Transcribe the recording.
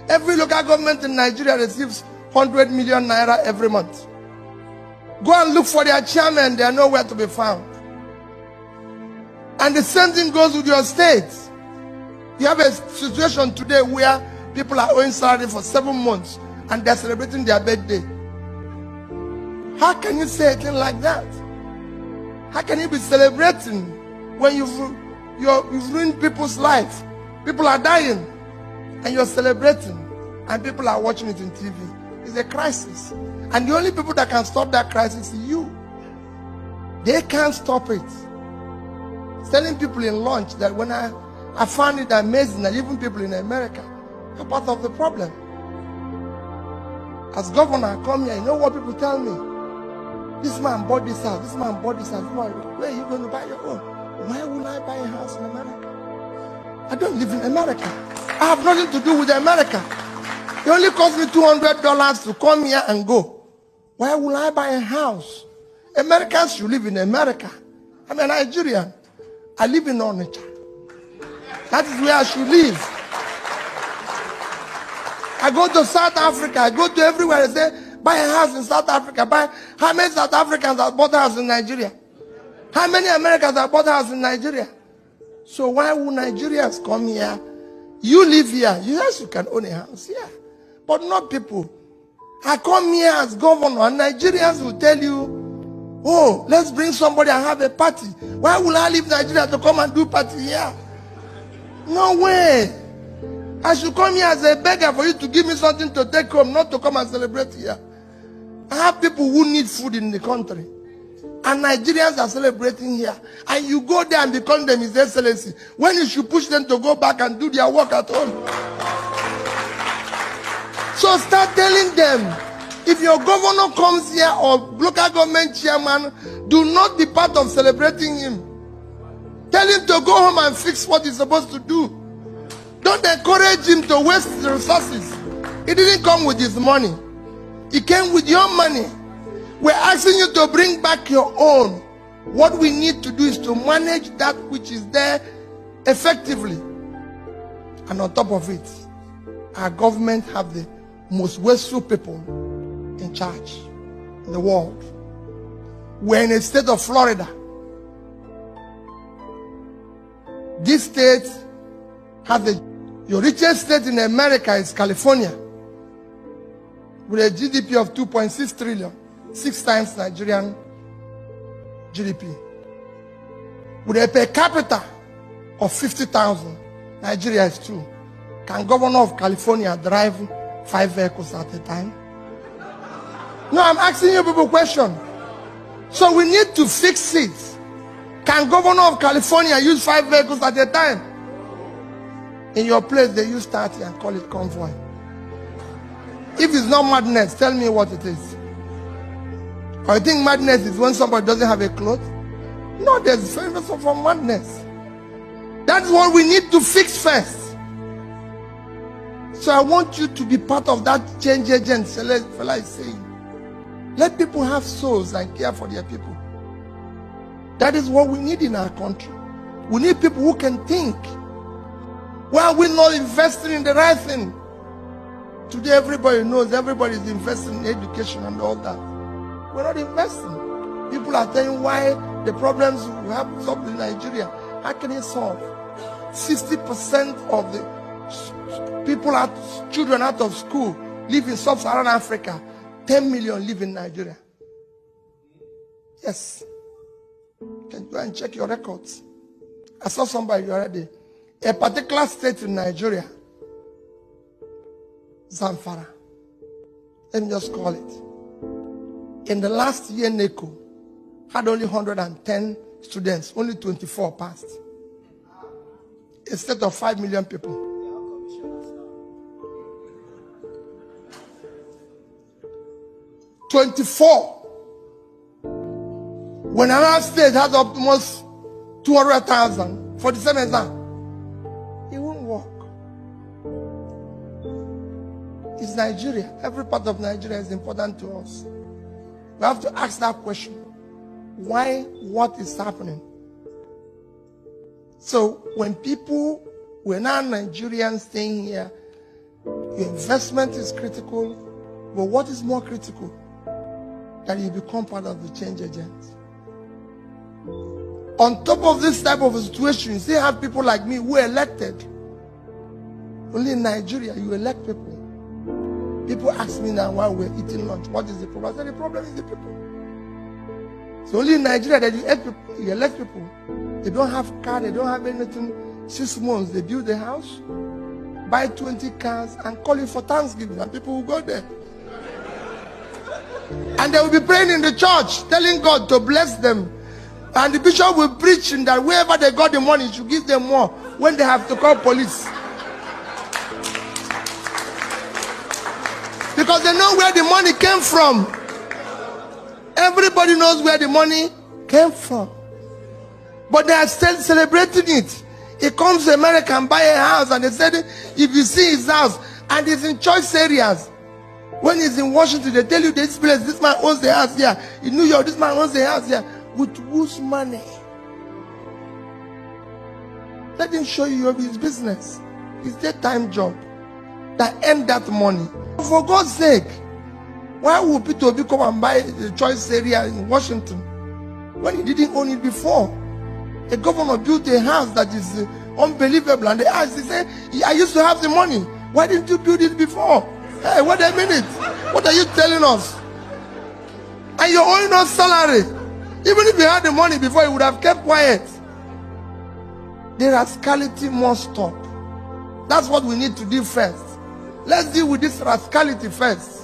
Every local government in Nigeria receives 100 million naira every month. Go and look for their chairman, they are nowhere to be found. And the same thing goes with your state. You have a situation today where people are owing salary for 7 months and they're celebrating their birthday. How can you say a thing like that? How can you be celebrating when you've ruined people's life? People are dying and you're celebrating and people are watching it on TV. It's a crisis. And the only people that can stop that crisis is you. They can't stop it. Telling people in lunch that when I found it amazing that even people in America are part of the problem. As governor, I come here, you know what people tell me? This man bought this house, this man bought this house. Where are you going to buy your own? Why would I buy a house in America? I don't live in America. I have nothing to do with America. It only cost me $200 to come here and go. Why would I buy a house? Americans should live in America. I'm a Nigerian. I live in Onitsha. That is where I should live. I go to South Africa. I go to everywhere. They say, buy a house in South Africa. How many South Africans have bought a house in Nigeria? How many Americans have bought a house in Nigeria? So why would Nigerians come here? You live here. Yes, you can own a house here. But not people. I come here as governor and Nigerians will tell you, oh, let's bring somebody and have a party. Why would I leave Nigeria to come and do party here? No way. I should come here as a beggar for you to give me something to take home, not to come and celebrate here. I have people who need food in the country. And Nigerians are celebrating here. And you go there and be calling them His Excellency. When you should push them to go back and do their work at home. So start telling them, if your governor comes here or local government chairman, do not be part of celebrating him. Tell him to go home and fix what he's supposed to do. Don't encourage him to waste the resources. He didn't come with his money. He came with your money. We're asking you to bring back your own. What we need to do is to manage that which is there effectively. And on top of it, our government have the most wasteful people in charge in the world. We're in a state of Florida. This state has your richest state in America is California, with a GDP of 2.6 trillion, 6 times Nigerian GDP. With a per capita of 50,000, Nigeria is 2. Can governor of California drive 5 vehicles at a time? No, I'm asking you people a question. So we need to fix it. Can governor of California use 5 vehicles at a time? In your place, they use 30 and call it convoy. If it's not madness, tell me what it is. Or you think madness is when somebody doesn't have a cloth? No, there's a reason for madness. That's what we need to fix first. So I want you to be part of that change agent fella is saying. Let people have souls and care for their people. That is what we need in our country. We need people who can think. Why are we not investing in the right thing? Today everybody knows everybody is investing in education and all that. We're not investing. People are telling why the problems we have in Nigeria. How can it solve? 60% of the children out of school live in sub-Saharan Africa. 10 million live in Nigeria. Yes. You can go and check your records. I saw somebody already. A particular state in Nigeria, Zamfara. Let me just call it. In the last year, NECO had only 110 students. Only 24 passed. A state of 5 million people. 24. When another state has almost 200,000 for the same exam, it won't work. It's Nigeria. Every part of Nigeria is important to us. We have to ask that question. Why? What is happening? So when people, we're now Nigerians staying here, Your investment is critical, but what is more critical? That you become part of the change agent. On top of this type of situation, you still have people like me who are elected. Only in Nigeria, you elect people. People ask me now while we're eating lunch, what is the problem? I said, the problem is the people. It's only in Nigeria that you elect people. They don't have car, they don't have anything. 6 months, they build a house, buy 20 cars, and call it for Thanksgiving, and people will go there. And they will be praying in the church, telling God to bless them. And the bishop will preach that wherever they got the money, should give them more when they have to call police. Because they know where the money came from. Everybody knows where the money came from. But they are still celebrating it. He comes to America and buy a house, and they said if you see his house and it's in choice areas, when he's in Washington, they tell you this place, this man owns the house here. In New York, this man owns the house here. With whose money? Let him show you his business. It's their time job that earn that money. For God's sake, why would Peter Obi come and buy the choice area in Washington when he didn't own it before? A governor built a house that is unbelievable, and they asked, he said, I used to have the money. Why didn't you build it before? Hey, wait a minute. What are you telling us? And you're owing us salary. Even if you had the money before, you would have kept quiet. The rascality must stop. That's what we need to do first. Let's deal with this rascality first.